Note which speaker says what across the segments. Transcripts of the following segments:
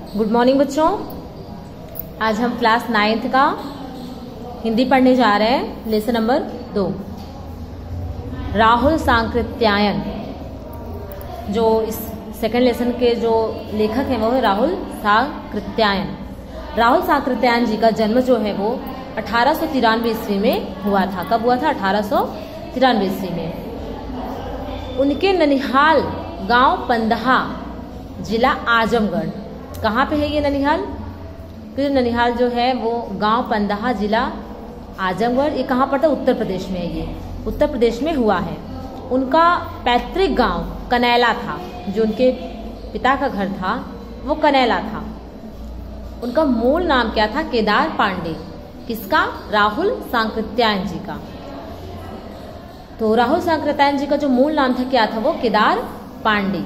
Speaker 1: Good morning बच्चों। आज हम क्लास 9th का हिंदी पढ़ने जा रहे हैं। Lesson number 2 Rahul Sankrityayan. जो इस सेकंड लेसन के जो लेखक हैं वो है राहुल सांकृत्यायन। राहुल सांकृत्यायन जी का जन्म जो है वो 1893 ईस्वी में हुआ था। कब हुआ था? 1893 ईस्वी में। उनके ननिहाल गांव पंदहा, जिला आजमगढ़। कहाँ पे है ये ननिहाल? तो ननिहाल जो है वो गांव पंदहा, जिला आजमगढ़। ये कहाँ पड़ता है? उत्तर प्रदेश में है। ये उत्तर प्रदेश में हुआ है। उनका पैतृक गांव कनैला था। जो उनके पिता का घर था वो कनैला था। उनका मूल नाम क्या था? केदार पांडे। किसका? राहुल सांकृत्यायन जी का। तो राहुल सांकृत्यायन जी का जो मूल नाम था क्या था? वो केदार पांडे।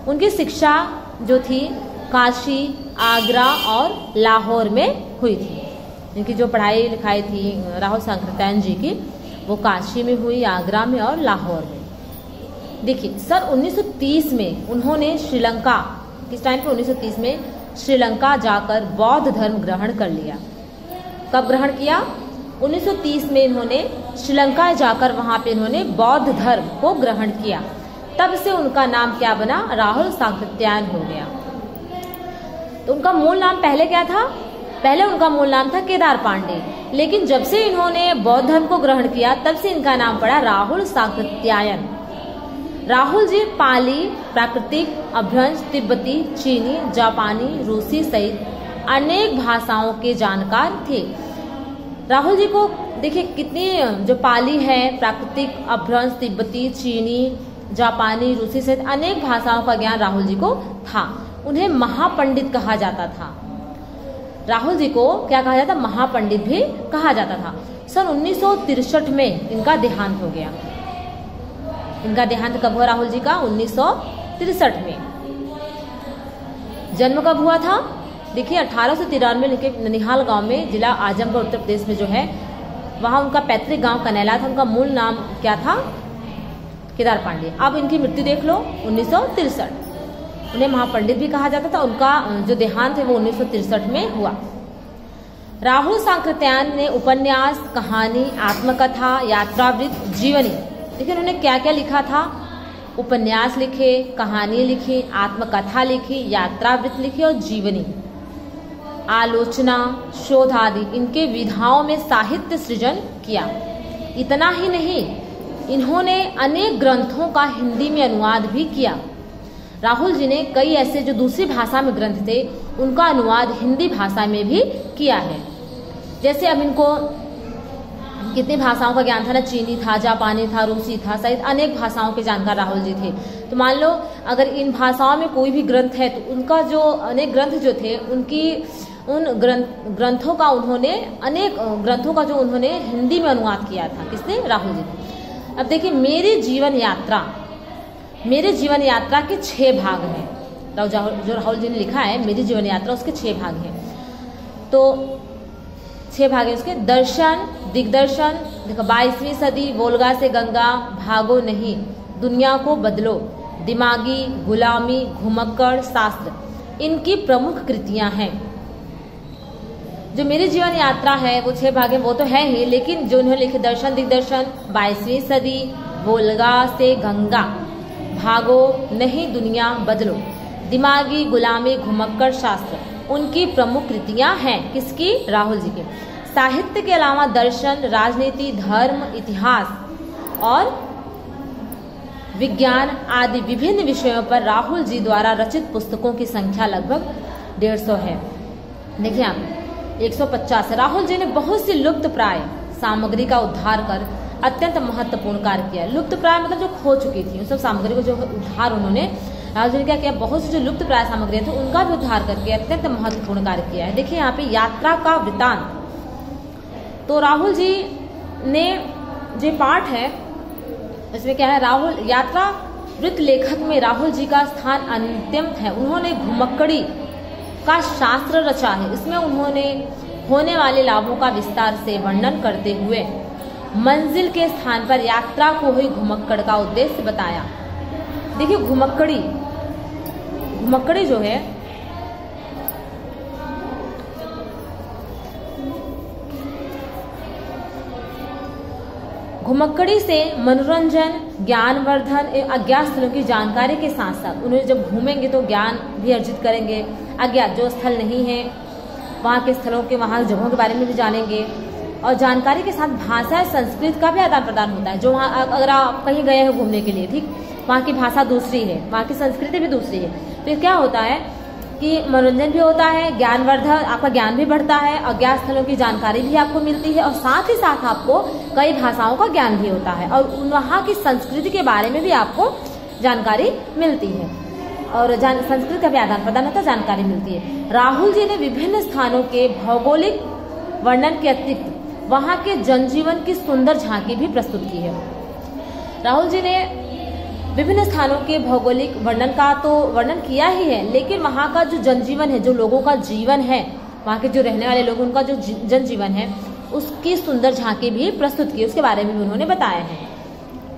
Speaker 1: उनकी शिक्षा जो थी काशी, आगरा और लाहौर में हुई थी। इनकी जो पढ़ाई लिखाई थी राहुल सांकृत्यायन जी की वो काशी में हुई, आगरा में और लाहौर में। देखिए सन 1930 में उन्होंने श्रीलंका, किस टाइम पे? 1930 में श्रीलंका जाकर बौद्ध धर्म ग्रहण कर लिया। कब ग्रहण किया? 1930 में इन्होंने श्रीलंका जाकर वहां पे इन्होंने बौद्ध धर्म को ग्रहण किया। तब से उनका नाम क्या बना? राहुल सांकृत्यायन हो गया। तो उनका मूल नाम पहले क्या था? पहले उनका मूल नाम था केदार पांडे। लेकिन जब से इन्होंने बौद्ध धर्म को ग्रहण किया तब से इनका नाम पड़ा राहुल सांकृत्यायन। राहुल जी पाली, प्राकृतिक, अभ्रंश, तिब्बती, चीनी, जापानी, रूसी सहित अनेक भाषाओं के जानकार थे। राहुल जी को देखिए कितनी जो पाली है, प्राकृतिक, अभ्रंश, तिब्बती, चीनी, जापानी, रूसी सहित अनेक भाषाओं का ज्ञान राहुल जी को था। उन्हें महापंडित कहा जाता था। राहुल जी को क्या कहा जाता? महापंडित भी कहा जाता था। सन 1963 में इनका देहांत हो गया। इनका देहांत कब हुआ राहुल जी का? 1963 में। जन्म कब हुआ था? देखिए 1893 में इनके ननिहाल गांव में, जिला आजमगढ़, उत्तर प्रदेश में जो है वहां उनका पैतृक गांव कनैला था। उनका मूल नाम क्या था? केदार पांडे। अब इनकी मृत्यु देख लो, 1963। उन्हें महापंडित भी कहा जाता था। उनका जो देहांत है वो 1963 में हुआ। राहुल सांकृत्यायन ने उपन्यास, कहानी, आत्मकथा, यात्रावृत्त, जीवनी, देखिए उन्होंने क्या क्या लिखा था? उपन्यास लिखे, कहानी लिखी, आत्मकथा लिखी, यात्रावृत्त लिखी और जीवनी, आलोचना, शोध आदि इनके विधाओं में साहित्य सृजन किया। इतना ही नहीं, इन्होंने अनेक ग्रंथों का हिंदी में अनुवाद भी किया। राहुल जी ने कई ऐसे जो दूसरी भाषा में ग्रंथ थे उनका अनुवाद हिंदी भाषा में भी किया है। जैसे अब इनको कितनी भाषाओं का ज्ञान था ना? चीनी था, जापानी था, रूसी था, सहित अनेक भाषाओं के जानकार राहुल जी थे। तो मान लो अगर इन भाषाओं में कोई भी ग्रंथ है तो उनका जो अनेक ग्रंथ जो थे उनकी उन ग्रंथों का उन्होंने अनेक ग्रंथों का जो उन्होंने हिंदी में अनुवाद किया था। किसने? राहुल जी ने। अब देखिए मेरी जीवन यात्रा के 6 भाग हैं। जो राहुल जी ने लिखा है मेरी जीवन यात्रा, उसके 6 भाग हैं। तो 6 भाग हैं उसके। दर्शन, दिग्दर्शन, देखो 22वीं सदी, वोल्गा से गंगा, भागो नहीं, दुनिया को बदलो, दिमागी, गुलामी, घुमक्कड़, शास्त्र, इनकी प्रमुख कृतियां हैं। जो मेरी जीवन यात्रा है वो 6 भाग हैं, वो तो है ही, लेकिन जो उन्होंने लिखे दर्शन, दिग्दर्शन, 22वीं सदी, वोल्गा से गंगा, भागो नहीं, दुनिया बदलो, दिमागी, गुलामी, घुमक्कड़, शास्त्र, उनकी प्रमुख कृतियां हैं। किसकी? राहुल जी के। साहित्य के अलावा दर्शन, राजनीति, धर्म, इतिहास और विज्ञान आदि विभिन्न विषयों पर राहुल जी द्वारा रचित पुस्तकों की संख्या लगभग 150 है। देखिए आप 150। राहुल जी ने बहुत सी लुप्त प्राय सामग्री का उद्धार कर अत्यंत महत्वपूर्ण कार्य किया। लुप्त प्राय मतलब जो खो चुकी थी उन सब सामग्री को जो उद्धार उन्होंने राहुल जी ने क्या किया? बहुत सी जो लुप्त प्राय सामग्री थी उनका भी उद्धार करके अत्यंत महत्वपूर्ण कार्य किया है। देखिए यहाँ पे यात्रा का वृतांत। तो राहुल जी ने जो पाठ है इसमें क्या है? राहुल यात्रा वृत्त लेखक में राहुल जी का स्थान अंतिम है। उन्होंने घुमक्कड़ी का शास्त्र रचा है। इसमें उन्होंने होने वाले लाभों का विस्तार से वर्णन करते हुए मंजिल के स्थान पर यात्रा को हुई घुमक्कड़ का उद्देश्य बताया। देखिए घुमक्कड़ी जो है घुमक्कड़ी से मनोरंजन, ज्ञानवर्धन एवं अज्ञात स्थलों की जानकारी के साथ साथ उन्हें जब घूमेंगे तो ज्ञान भी अर्जित करेंगे। अज्ञात जो स्थल नहीं है वहाँ के स्थलों के, वहाँ जगहों के बारे में भी जानेंगे, और जानकारी के साथ भाषा संस्कृत का भी आदान प्रदान होता है। जो वहाँ अगर आप कहीं गए हो घूमने के लिए, ठीक, वहाँ की भाषा दूसरी है, वहाँ की संस्कृति भी दूसरी है, तो क्या होता है कि मनोरंजन भी होता है, ज्ञानवर्धन, आपका ज्ञान भी बढ़ता है, अज्ञात स्थलों की जानकारी भी आपको मिलती है, और साथ ही साथ आपको कई भाषाओं का ज्ञान भी होता है, और वहाँ की संस्कृति के बारे में भी आपको जानकारी मिलती है, और संस्कृत का भी आदान प्रदान होता है, जानकारी मिलती है। राहुल जी ने विभिन्न स्थानों के भौगोलिक वर्णन के अतिरिक्त वहाँ के जनजीवन की सुंदर झांकी भी प्रस्तुत की है। राहुल जी ने विभिन्न स्थानों के भौगोलिक वर्णन का तो वर्णन किया ही है, लेकिन वहाँ का जो जनजीवन है, जो लोगों का जीवन है, वहाँ के जो रहने वाले लोग, उनका जो जनजीवन है, उसकी सुंदर झांकी भी प्रस्तुत की, उसके बारे में भी उन्होंने बताया है।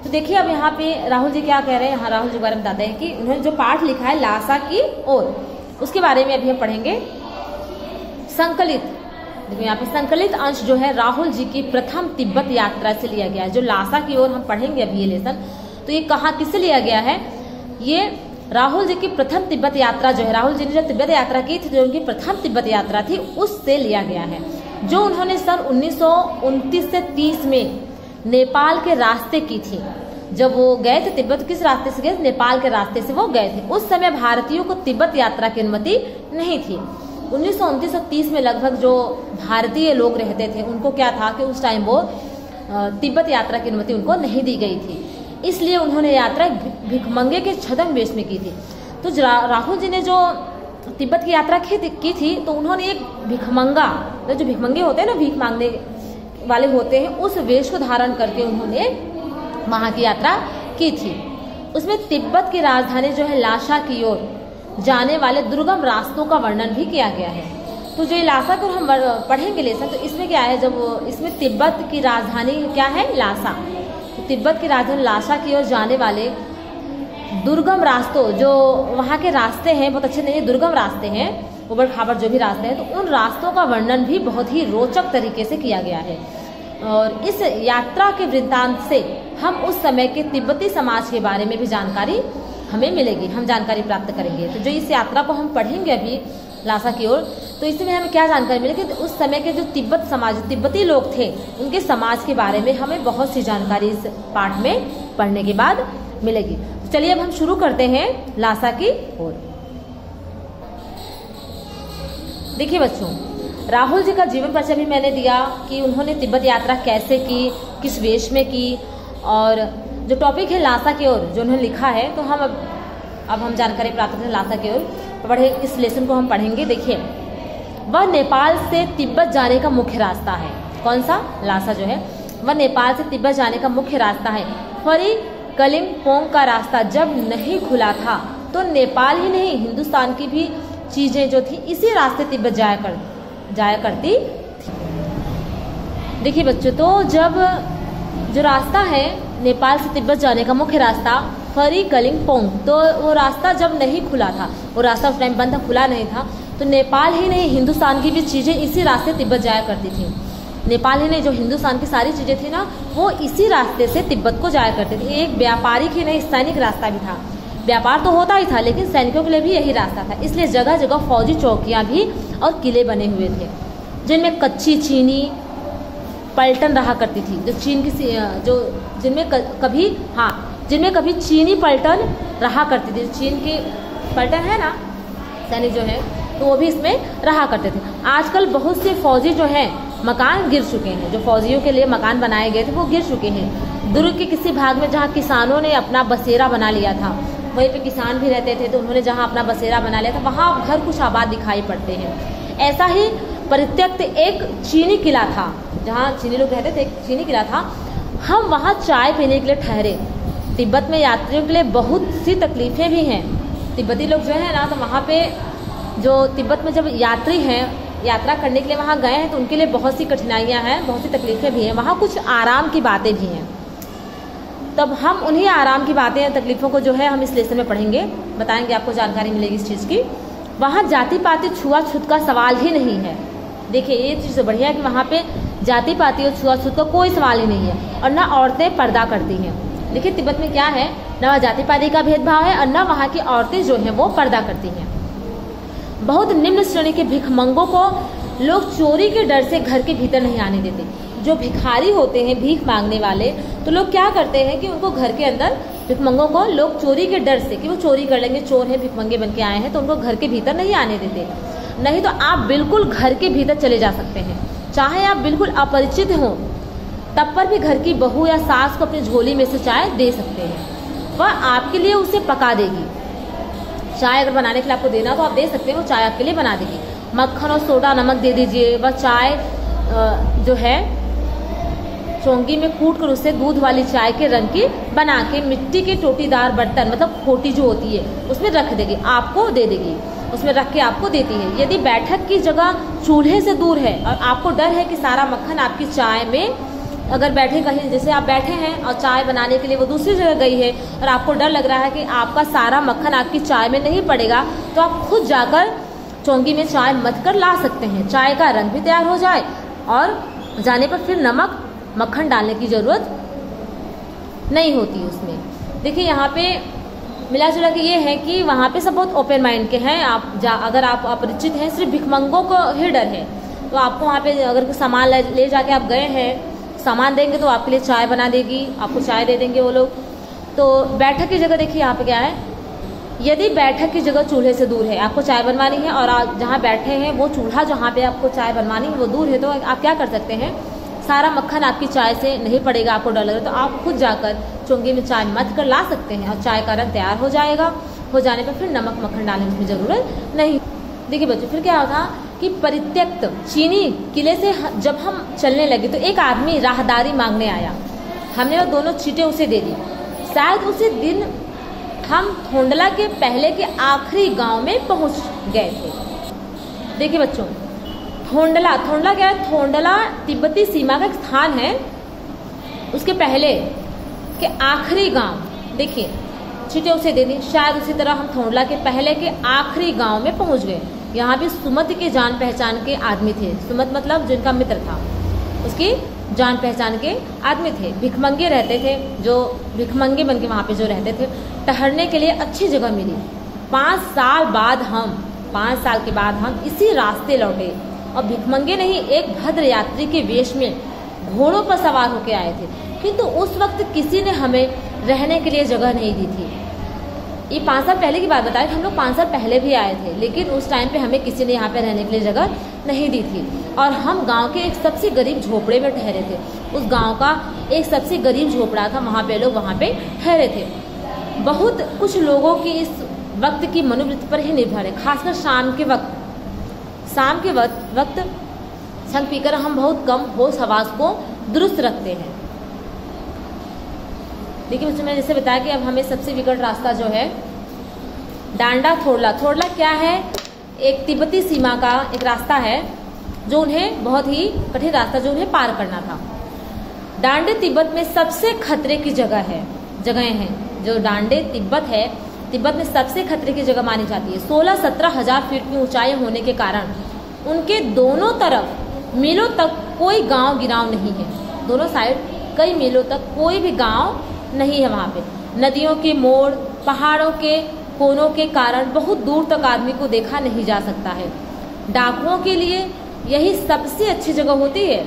Speaker 1: तो देखिए अब यहाँ पे राहुल जी क्या कह रहे हैं। यहाँ राहुल जी के बारे में बताते हैं कि उन्होंने जो पाठ लिखा है लासा की ओर, उसके बारे में अभी हम पढ़ेंगे। संकलित, देखिए यहाँ पे संकलित अंश जो है राहुल जी की प्रथम तिब्बत यात्रा से लिया गया है। जो लासा की ओर हम पढ़ेंगे अभी ये लेसन, तो ये कहाँ किससे लिया गया है? ये राहुल जी की प्रथम तिब्बत यात्रा जो है, राहुल जी ने जो तिब्बत यात्रा की थी, जो उनकी प्रथम तिब्बत यात्रा थी, उससे लिया गया है, जो उन्होंने सन 1929 से 30 में नेपाल के रास्ते की थी। जब वो गए थे तिब्बत, किस रास्ते से गए? नेपाल के रास्ते से वो गए थे। उस समय भारतीयों को तिब्बत यात्रा की अनुमति नहीं थी। 1929 और 30 में लगभग जो भारतीय लोग रहते थे, उनको क्या था कि उस टाइम वो तिब्बत यात्रा की अनुमति उनको नहीं दी गई थी, इसलिए उन्होंने यात्रा भिखमंगे के छद्म वेश में की थी। तो राहुल जी ने जो तिब्बत की यात्रा की थी, तो उन्होंने एक भिखमंगा, जो भिखमंगे होते हैं ना, भीख मांगने वाले होते हैं, उस वेश को धारण करके उन्होंने वहां की यात्रा की थी। उसमें तिब्बत की राजधानी जो है लासा की ओर जाने वाले दुर्गम रास्तों का वर्णन भी किया गया है। तो जो लासा को हम पढ़ेंगे लेसन, तो इसमें क्या है, जब इसमें तिब्बत की राजधानी क्या है? लासा। तिब्बत की राजधानी लासा की ओर जाने वाले दुर्गम रास्तों, जो वहाँ के रास्ते हैं बहुत अच्छे नहीं है, दुर्गम रास्ते हैं, उबड़ खाबड़ जो भी रास्ते हैं, तो उन रास्तों का वर्णन भी बहुत ही रोचक तरीके से किया गया है। और इस यात्रा के वृत्तांत से हम उस समय के तिब्बती समाज के बारे में भी जानकारी हमें मिलेगी, हम जानकारी प्राप्त करेंगे। तो जो इस यात्रा को हम पढ़ेंगे अभी लासा की ओर, तो इसमें हमें क्या जानकारी मिलेगी? उस समय के जो तिब्बत समाज, तिब्बती लोग थे, उनके समाज के बारे में हमें बहुत सी जानकारी इस पाठ में पढ़ने के बाद मिलेगी। तो चलिए अब हम शुरू करते हैं लासा की ओर। देखिए बच्चों, राहुल जी का जीवन परिचय भी मैंने दिया कि उन्होंने तिब्बत यात्रा कैसे की, किस वेश में की, और जो टॉपिक है लासा की ओर जो उन्होंने लिखा है, तो हम अब हम जानकारी प्राप्त करते हैं लासा की ओर पढ़े। इस लेसन को हम पढ़ेंगे। देखिए, वह नेपाल से तिब्बत जाने का मुख्य रास्ता है। कौन सा? लासा जो है वह नेपाल से तिब्बत जाने का मुख्य रास्ता है। फरी कलिम्पोंग का रास्ता जब नहीं खुला था, तो नेपाल ही नहीं, हिंदुस्तान की भी चीजें जो थी इसी रास्ते तिब्बत जाया करती थी। देखिए बच्चों, तो जब जो रास्ता है नेपाल से तिब्बत जाने का मुख्य रास्ता फरी कलिम्पोंग, तो वो रास्ता जब नहीं खुला था, वो रास्ता उस टाइम बंद था, खुला नहीं था, तो नेपाल ही नहीं, हिंदुस्तान की भी चीजें इसी रास्ते तिब्बत जाया करती थी। नेपाल ही नहीं, जो हिंदुस्तान की सारी चीजें थी ना, वो इसी रास्ते से तिब्बत को जाया करते थे। एक व्यापारिक ही नहीं, सैनिक रास्ता भी था। व्यापार तो होता ही था, लेकिन सैनिकों के लिए भी यही रास्ता था। इसलिए जगह जगह फौजी चौकियां भी और किले बने हुए थे, जिनमें कच्ची चीनी पलटन रहा करती थी। जो चीन की जिनमें कभी चीनी पलटन रहा करती थी। चीन की पलटन है ना, सैनिक जो है, तो वो भी इसमें रहा करते थे। आजकल बहुत से फौजी जो हैं मकान गिर चुके हैं, जो फौजियों के लिए मकान बनाए गए थे वो गिर चुके हैं। दुर्ग के किसी भाग में जहाँ किसानों ने अपना बसेरा बना लिया था, वहीं पे किसान भी रहते थे, तो उन्होंने जहाँ अपना बसेरा बना लिया था, वहाँ घर कुछ आबाद दिखाई पड़ते हैं। ऐसा ही परित्यक्त एक चीनी किला था, जहाँ चीनी लोग रहते थे, एक चीनी किला था। हम वहाँ चाय पीने के लिए ठहरे। तिब्बत में यात्रियों के लिए बहुत सी तकलीफें भी हैं। तिब्बती लोग जो है ना, तो वहाँ पे जो तिब्बत में जब यात्री हैं, यात्रा करने के लिए वहाँ गए हैं, तो उनके लिए बहुत सी कठिनाइयाँ हैं, बहुत सी तकलीफें भी हैं। वहाँ कुछ आराम की बातें भी हैं। तब हम उन्हीं आराम की बातें या तकलीफों को जो है हम इस लेसन में पढ़ेंगे, बताएंगे, आपको जानकारी मिलेगी इस चीज़ की। वहाँ जाति पाति छुआछूत का सवाल ही नहीं है। देखिए, ये चीज़ बढ़िया है कि वहाँ पे जाति पाति और छुआछूत का कोई सवाल ही नहीं है, और ना औरतें पर्दा करती हैं। देखिए तिब्बत में क्या है, ना जाति पाति का भेदभाव है और ना वहाँ की औरतें जो हैं वो पर्दा करती हैं। बहुत निम्न श्रेणी के भिखमंगों को लोग चोरी के डर से घर के भीतर नहीं आने देते। जो भिखारी होते हैं, भीख मांगने वाले, तो लोग क्या करते हैं कि उनको घर के अंदर, भिखमंगों को लोग चोरी के डर से कि वो चोरी कर लेंगे, चोर है, भिखमंगे बन के आए हैं, तो उनको घर के भीतर नहीं आने देते। नहीं तो आप बिल्कुल घर के भीतर चले जा सकते हैं, चाहे आप बिल्कुल अपरिचित हों, तब पर भी घर की बहू या सास को अपनी झोली में से चाय दे सकते हैं। वह आपके लिए उसे पका देगी। चाय अगर बनाने के लिए आपको देना तो आप दे सकते हैं, वो चाय आपके लिए बना देगी। मक्खन और सोडा नमक दे दीजिए। वह चाय जो है चोंगी में कूट कर उससे दूध वाली चाय के रंग की बना के मिट्टी के टोटीदार बर्तन, मतलब खोटी जो होती है, उसमें रख देगी, आपको दे देगी, उसमें रख के आपको देती है। यदि बैठक की जगह चूल्हे से दूर है और आपको डर है कि सारा मक्खन आपकी चाय में, अगर बैठे कहीं, जैसे आप बैठे हैं और चाय बनाने के लिए वो दूसरी जगह गई है और आपको डर लग रहा है कि आपका सारा मक्खन आपकी चाय में नहीं पड़ेगा, तो आप खुद जाकर चौंगी में चाय मथ कर ला सकते हैं। चाय का रंग भी तैयार हो जाए और जाने पर फिर नमक मक्खन डालने की ज़रूरत नहीं होती उसमें। देखिए यहाँ पे मिला जुला के ये है कि वहाँ पे सब बहुत ओपन माइंड के हैं। अगर आप अपरिचित हैं, सिर्फ भिखमंगों को ही डर है, तो आपको वहाँ पे अगर कोई सामान ले जाके आप गए हैं, सामान देंगे तो आपके लिए चाय बना देगी, आपको चाय दे देंगे वो लोग। तो बैठक की जगह देखिए यहाँ पे क्या है, यदि बैठक की जगह चूल्हे से दूर है, आपको चाय बनवानी है और आप जहाँ बैठे हैं वो चूल्हा जहाँ पे आपको चाय बनवानी है वो दूर है, तो आप क्या कर सकते हैं, सारा मक्खन आपकी चाय से नहीं पड़ेगा, आपको डर लग रहा है, तो आप खुद जाकर चोंगी में चाय मथ कर ला सकते हैं और चाय का रंग तैयार हो जाएगा। हो जाने पर फिर नमक मक्खन डालने की ज़रूरत नहीं। देखिए बच्चों, फिर क्या होता कि परित्यक्त चीनी किले से जब हम चलने लगे तो एक आदमी राहदारी मांगने आया। हमने वो दोनों चीटें उसे दे दी। शायद उसी दिन हम थोंडला के पहले के आखिरी गांव में पहुंच गए थे। देखिए बच्चों, थोंडला क्या है, थोंडला तिब्बती सीमा का एक स्थान है, उसके पहले के आखिरी गांव। देखिए चीटें उसे दे दी, शायद उसी तरह हम थोंडला के पहले के आखिरी गांव में पहुंच गए। यहाँ भी सुमत के जान पहचान के आदमी थे। सुमत मतलब जिनका मित्र था, उसकी जान पहचान के आदमी थे। भिखमंगे रहते थे, जो भिखमंगे बन के वहाँ पे जो रहते थे, ठहरने के लिए अच्छी जगह मिली। 5 साल के बाद हम इसी रास्ते लौटे और भिखमंगे नहीं, एक भद्र यात्री के वेश में घोड़ों पर सवार होकर आए थे, किंतु उस वक्त किसी ने हमें रहने के लिए जगह नहीं दी थी। ये 5 साल पहले की बात बताया कि हम लोग 5 साल पहले भी आए थे, लेकिन उस टाइम पे हमें किसी ने यहाँ पे रहने के लिए जगह नहीं दी थी और हम गांव के एक सबसे गरीब झोपड़े में ठहरे थे। उस गांव का एक सबसे गरीब झोपड़ा था, वहाँ पे लोग वहाँ पे ठहरे थे। बहुत कुछ लोगों की इस वक्त की मनोवृत्ति पर ही निर्भर है, खासकर शाम के वक्त संग पीकर हम बहुत कम होश हवास को दुरुस्त रखते हैं। देखिए बच्चों, मैंने जैसे बताया कि अब हमें सबसे विकट रास्ता जो है डांडा थोड़ला क्या है, एक तिब्बती सीमा का एक रास्ता है जो उन्हें बहुत ही कठिन रास्ता जो उन्हें पार करना था। डांडे तिब्बत में सबसे खतरे की जगह हैं। जो डांडे तिब्बत है, तिब्बत में सबसे खतरे की जगह मानी जाती है। 16-17 हजार फीट की ऊंचाई होने के कारण उनके दोनों तरफ मीलों तक कोई गांव गिराव नहीं है। दोनों साइड कई मीलों तक कोई भी गांव नहीं है। वहाँ पे नदियों के मोड़, पहाड़ों के कोनों के कारण बहुत दूर तक आदमी को देखा नहीं जा सकता है। डाकुओं के लिए यही सबसे अच्छी जगह होती है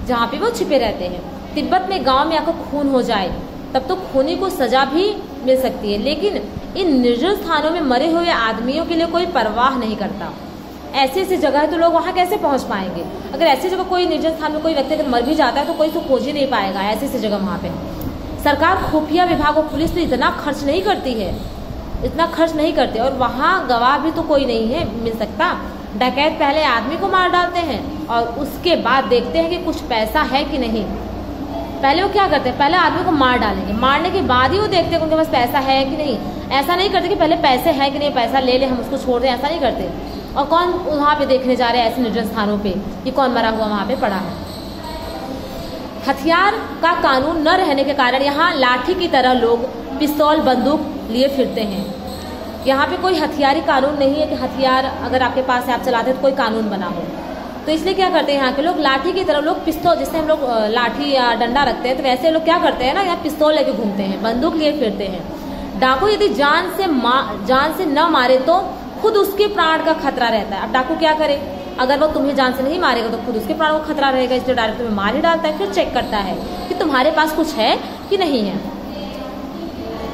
Speaker 1: जहाँ पे वो छिपे रहते हैं। तिब्बत में गांव में आकर खून हो जाए तब तो खूनी को सजा भी मिल सकती है, लेकिन इन निर्जल स्थानों में मरे हुए आदमियों के लिए कोई परवाह नहीं करता। ऐसी ऐसी जगह है तो लोग वहाँ कैसे पहुँच पाएंगे? अगर ऐसी जगह कोई निर्जल स्थान में कोई व्यक्ति अगर मर भी जाता है तो कोई उसको खोज ही नहीं पाएगा। ऐसी ऐसी जगह वहाँ पे सरकार, खुफिया विभाग और पुलिस तो इतना खर्च नहीं करती और वहाँ गवाह भी तो कोई नहीं है मिल सकता। डकैत पहले आदमी को मार डालते हैं और उसके बाद देखते हैं कि कुछ पैसा है कि नहीं। पहले वो क्या करते हैं, पहले आदमी को मार डालेंगे, मारने के बाद ही वो देखते हैं कि उनके पास पैसा है कि नहीं। ऐसा नहीं करते कि पहले पैसे है कि नहीं, पैसा ले ले हम उसको छोड़ दें, ऐसा नहीं करते। और कौन वहाँ पे देखने जा रहे हैं ऐसे निर्जन स्थानों पे कि कौन मरा हुआ वहाँ पे पड़ा है। हथियार का कानून न रहने के कारण यहाँ लाठी की तरह लोग पिस्तौल बंदूक लिए फिरते हैं। यहाँ पे कोई हथियारी कानून नहीं है कि हथियार अगर आपके पास है आप चलाते हैं तो कोई कानून बना हो। तो इसलिए क्या करते हैं यहाँ के लोग, लाठी की तरफ लोग पिस्तौल, जैसे हम लोग लाठी या डंडा रखते हैं, तो वैसे लोग क्या करते हैं ना, यहाँ पिस्तौल लेके घूमते हैं, बंदूक लिए फिरते हैं। डाकू यदि जान से न मारे तो खुद उसके प्राण का खतरा रहता है। अब डाकू क्या करे, अगर वो तुम्हें जान से नहीं मारेगा तो खुद उसके प्राण को खतरा रहेगा, इसलिए डायरेक्ट तुम्हें मार ही डालता है। फिर चेक करता है कि तुम्हारे पास कुछ है कि नहीं है।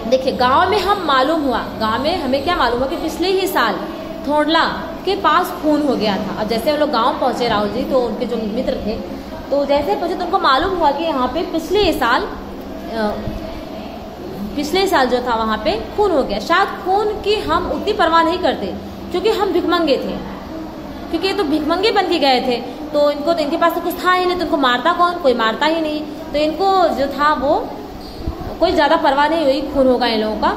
Speaker 1: देखिए गांव में हम मालूम हुआ, गांव में हमें क्या मालूम हुआ कि पिछले ही साल थोड़ला के पास खून हो गया था। अब जैसे हम लोग गांव पहुंचे राहुल जी, तो उनके जो मित्र थे, तो जैसे पहुंचे तो उनको मालूम हुआ कि यहाँ पे पिछले साल जो था वहाँ पे खून हो गया। शायद खून की हम उतनी परवाह नहीं करते क्योंकि हम भिखमंगे थे, क्योंकि ये तो भिखमंगे बन के गए थे, तो इनके पास तो कुछ था ही नहीं, तो इनको मारता कौन, कोई मारता ही नहीं, तो इनको जो था वो कोई ज़्यादा परवाह नहीं हुई, खून होगा इन लोगों का।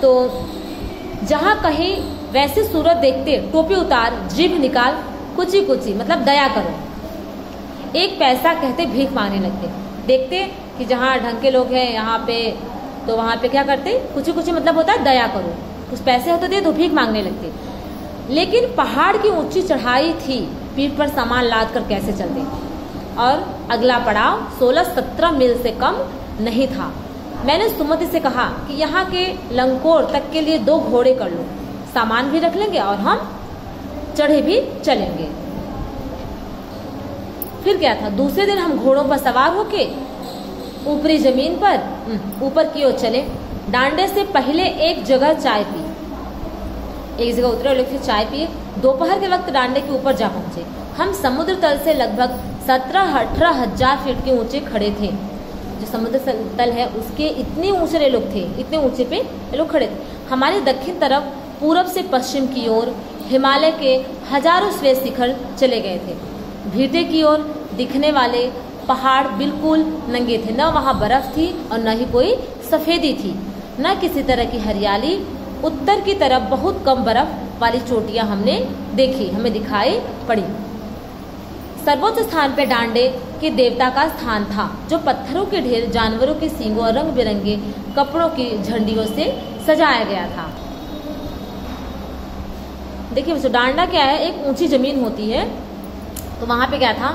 Speaker 1: तो जहाँ कहीं वैसी सूरत देखते, टोपी उतार, जीभ निकाल, कुची कुची मतलब दया करो, एक पैसा कहते भीख मांगने लगते। देखते कि जहाँ ढंग के लोग हैं यहाँ पे, तो वहाँ पे क्या करते, कुची कुची मतलब होता है दया करो, कुछ पैसे होते थे तो भीख मांगने लगते। लेकिन पहाड़ की ऊंची चढ़ाई थी, पीठ पर सामान लाद कर कैसे चलते, और अगला पड़ाव 16-17 मील से कम नहीं था। मैंने सुमति से कहा कि यहाँ के लंकोर तक के लिए 2 घोड़े कर लो, सामान भी रख लेंगे और हम चढ़े भी चलेंगे। फिर क्या था, दूसरे दिन हम घोड़ों पर सवार होके ऊपरी जमीन पर ऊपर की ओर चले। डांडे से पहले एक जगह चाय पी, एक जगह उतरे और लोग फिर चाय पिए। दोपहर के वक्त डांडे के ऊपर जा पहुंचे। हम समुद्र तल से लगभग 17-18 हजार फीट के ऊंचे खड़े थे। जो समुद्र तल है उसके इतने ऊंचे लोग थे, इतने ऊंचे पे लोग खड़े थे। हमारे दक्षिण तरफ पूरब से पश्चिम की ओर हिमालय के हजारों श्वेत शिखर चले गए थे। भीटे की ओर दिखने वाले पहाड़ बिल्कुल नंगे थे, न वहाँ बर्फ थी और न ही कोई सफेदी थी, न किसी तरह की हरियाली। उत्तर की तरफ बहुत कम बर्फ वाली चोटियां हमने देखी, हमें दिखाई पड़ी। सर्वोच्च स्थान पे डांडे के देवता का स्थान था, जो पत्थरों के ढेर, जानवरों के सींगों और रंग बिरंगे कपड़ों की झंडियों से सजाया गया था। देखिए बच्चों, डांडा क्या है, एक ऊंची जमीन होती है, तो वहां पे क्या था,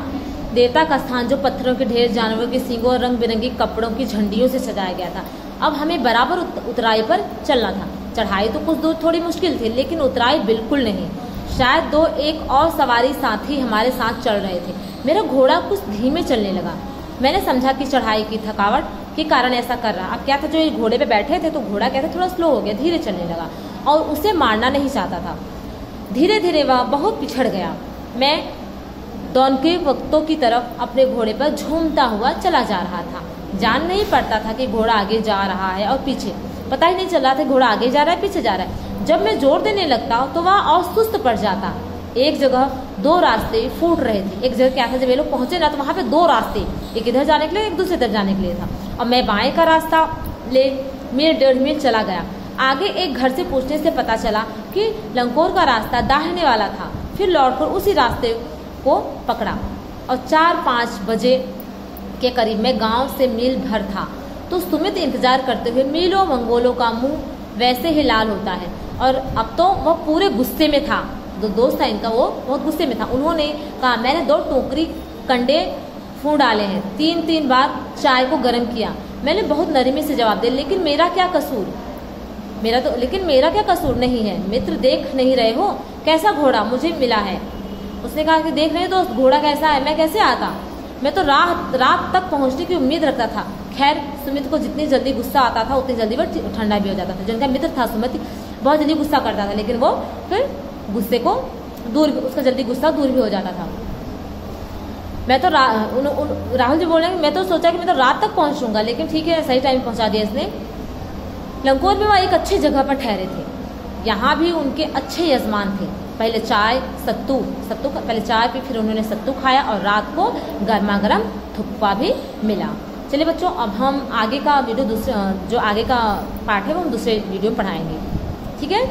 Speaker 1: देवता का स्थान जो पत्थरों के ढेर, जानवरों के सींगों और रंग बिरंगी कपड़ों की झंडियों से सजाया गया था। अब हमें बराबर उतराई पर चलना था। चढ़ाई तो कुछ दूर थोड़ी मुश्किल थी, लेकिन उतराई बिल्कुल नहीं। शायद 2-1 और सवारी साथी हमारे साथ चल रहे थे। मेरा घोड़ा कुछ धीमे चलने लगा। मैंने समझा कि चढ़ाई की थकावट के कारण ऐसा कर रहा। अब क्या था, जो घोड़े पे बैठे थे तो घोड़ा क्या था, थोड़ा स्लो हो गया, धीरे चलने लगा और उसे मारना नहीं चाहता था। धीरे धीरे वह बहुत पिछड़ गया। मैं दौन के वक्तों की तरफ अपने घोड़े पर झूमता हुआ चला जा रहा था। जान नहीं पड़ता था कि घोड़ा आगे जा रहा है और पीछे, पता ही नहीं चल रहा था घोड़ा आगे जा रहा है पीछे जा रहा है। जब मैं जोर देने लगता तो वह और सुस्त पड़ जाता। एक जगह 2 रास्ते फूट रहे थे। एक जगह क्या था, जब ये लोग पहुंचे ना तो वहां पे 2 रास्ते, एक इधर जाने के लिए, एक दूसरे तरफ जाने के लिए था। और मैं बाएं का रास्ता ले मील 1.5 मील चला गया। आगे एक घर से पूछने से पता चला कि लंकोर का रास्ता दाहिने वाला था। फिर लौटकर उसी रास्ते को पकड़ा और 4-5 बजे के करीब में गांव से मील भर था। तो सुमित इंतजार करते हुए, मीलों मंगोलों का मुंह वैसे ही लाल होता है, और अब तो वह पूरे गुस्से में था। जो दोस्त था इनका वो बहुत गुस्से में था। उन्होंने कहा, मैंने 2 टोकरी कंडे फूंक डाले हैं, 3-3 बार चाय को गर्म किया। मैंने बहुत नरमी से जवाब दिया, लेकिन मेरा क्या कसूर, मेरा क्या कसूर नहीं है। मित्र, देख नहीं रहे हो कैसा घोड़ा मुझे मिला है। उसने कहा कि देख रहे हो दोस्त, घोड़ा कैसा है, मैं कैसे आता, मैं तो रात तक पहुंचने की उम्मीद रखता था। खैर, सुमित को जितनी जल्दी गुस्सा आता था उतनी जल्दी वो ठंडा भी हो जाता था। जिनका मित्र था सुमित, बहुत जल्दी गुस्सा करता था, लेकिन वो फिर गुस्से को उसका जल्दी गुस्सा दूर भी हो जाता था। मैं तो राहुल जी बोल रहे हैं, मैं तो सोचा कि मैं तो रात तक पहुंचूंगा, लेकिन ठीक है, सही टाइम पहुंचा दिया इसने। लंकोर में वह एक अच्छी जगह पर ठहरे थे। यहाँ भी उनके अच्छे यजमान थे। पहले सत्तू पहले चाय पी, फिर उन्होंने सत्तू खाया और रात को गर्मा गर्म थुप्पा भी मिला। चलिए बच्चों, अब हम आगे का वीडियो जो आगे का पार्ट है वो हम दूसरे वीडियो में पढ़ाएंगे, ठीक है।